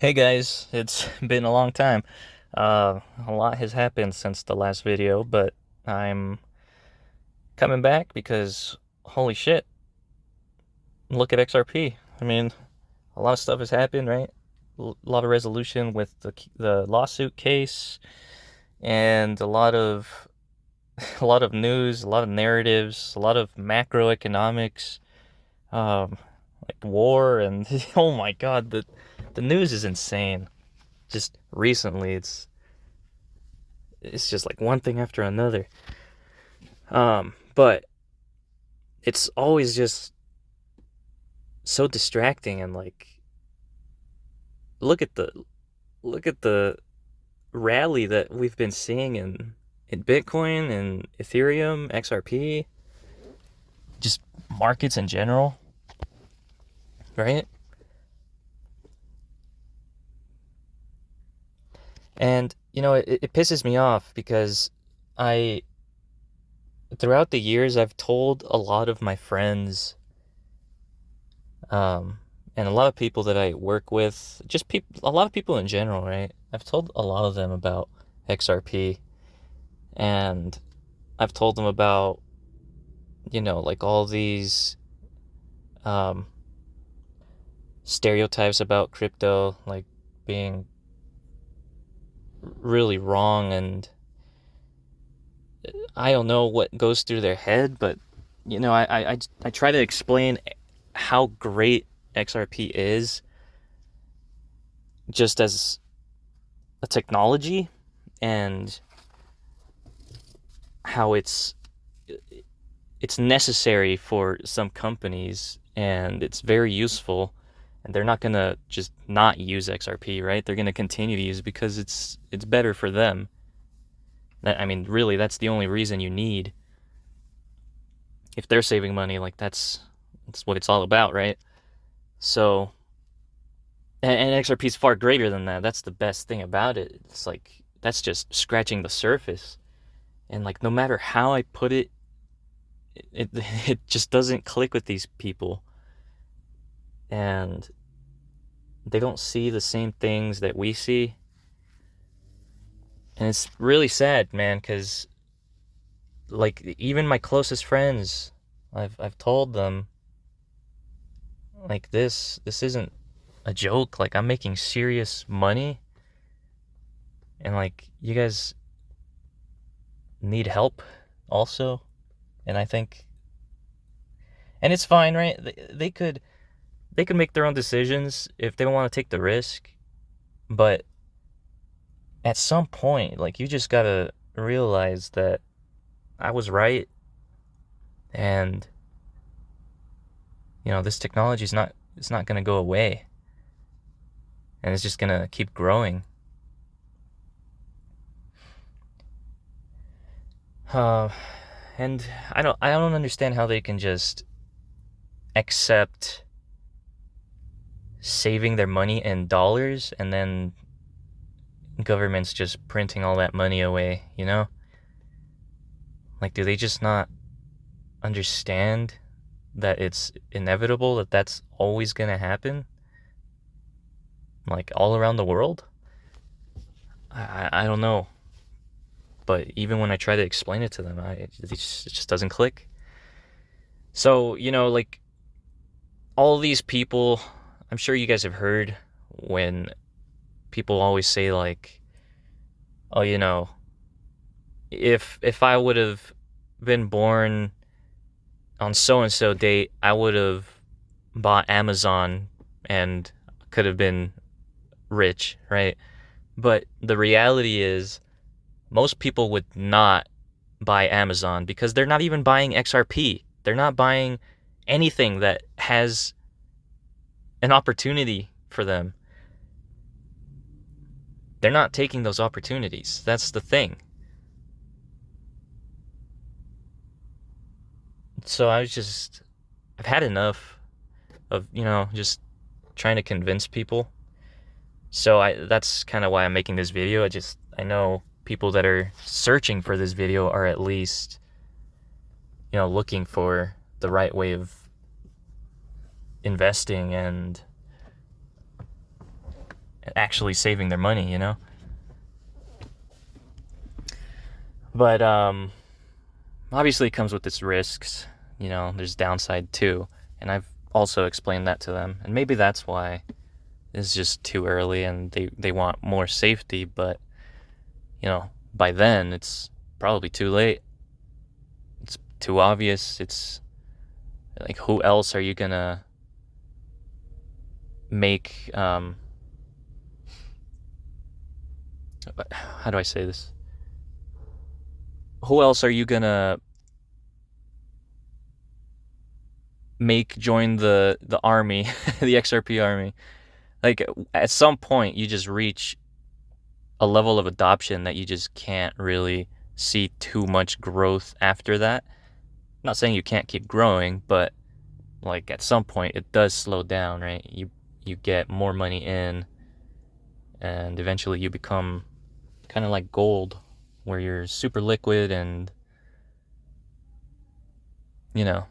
Hey guys, it's been a long time. A lot has happened since the last video, but I'm coming back because holy shit, look at XRP. I mean, a lot of stuff has happened, right? A lot of resolution with the lawsuit case and a lot of news, a lot of narratives, a lot of macroeconomics, um, like war and oh my god, the news is insane. Just recently, it's just like one thing after another. But it's always just so distracting and like look at the look at the rally that we've been seeing in Bitcoin and Ethereum, XRP, just markets in general, right? And it pisses me off because I throughout the years I've told a lot of my friends um, and a lot of people that I work with, just people, a lot of people in general, right? I've told a lot of them about XRP, and I've told them about, like all these um, stereotypes about crypto, like being really wrong, and I don't know what goes through their head, but I try to explain how great XRP is just as a technology and how it's necessary for some companies and it's very useful, and they're not going to just not use XRP, right? They're going to continue to use it because it's better for them. I mean, really, that's the only reason you need. If they're saving money, like that's what it's all about, right? So and XRP is far greater than that. That's the best thing about it. It's like that's just scratching the surface. And like no matter how I put it, it it just doesn't click with these people. And they don't see the same things that we see. And it's really sad, man, because like even my closest friends, I've told them like this isn't a joke. Like I'm making serious money, and like you guys need help also. And I think, and it's fine, right? They could make their own decisions if they want to take the risk, but at some point, like you just gotta realize that I was right, and this technology is not it's not going to go away, and it's just going to keep growing. uh, and I don't understand how they can just accept saving their money in dollars and then governments just printing all that money away. Like, do they just not understand that it's inevitable, that that's always going to happen, like all around the world? I don't know. But even when I try to explain it to them, it just doesn't click. So, like all these people, I'm sure you guys have heard when people always say like, oh, if I would have been born on so and so date, I would have bought Amazon and could have been rich, right? But the reality is most people would not buy Amazon because they're not even buying XRP. They're not buying anything that has an opportunity for them. They're not taking those opportunities. That's the thing. So I've had enough of, just trying to convince people. So that's kind of why I'm making this video. I know people that are searching for this video are at least, looking for the right way of investing actually saving their money, you know? But obviously it comes with its risks, you know, there's downside too. And I've also explained that to them. And maybe that's why it's just too early and they want more safety, but you know, by then it's probably too late. It's too obvious. It's like, who else are you gonna make how do I say this? Who else are you gonna make join the army, the XRP army? Like, at some point you just reach a level of adoption that you just can't really see too much growth after that. I'm not saying you can't keep growing, but like at some point it does slow down, right? You get more money in, and eventually you become kind of like gold, where you're super liquid and, you know,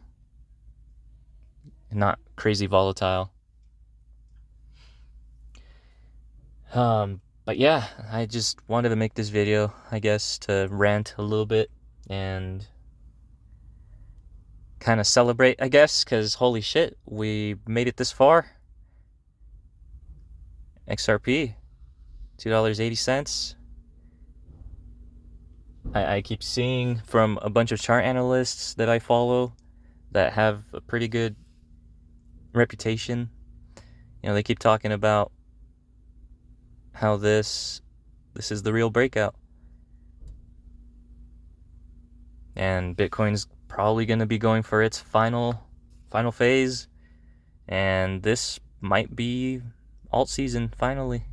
not crazy volatile. But yeah, I just wanted to make this video, I guess, to rant a little bit and kind of celebrate, I guess, because holy shit, we made it this far. XRP, $2.80. I keep seeing from a bunch of chart analysts that I follow that have a pretty good reputation. You know, they keep talking about how this is the real breakout. And Bitcoin's probably going to be going for its final phase, and this might be alt season finally.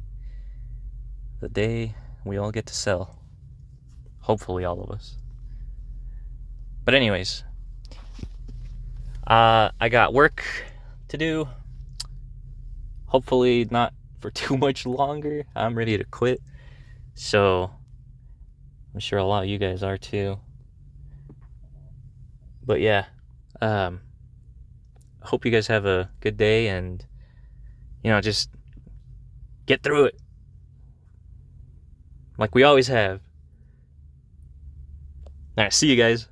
The day we all get to sell. Hopefully all of us. But anyways, I got work to do. Hopefully not for too much longer. I'm ready to quit. So I'm sure a lot of you guys are too. But yeah, hope you guys have a good day, and you know, just get through it like we always have. All right, see you guys.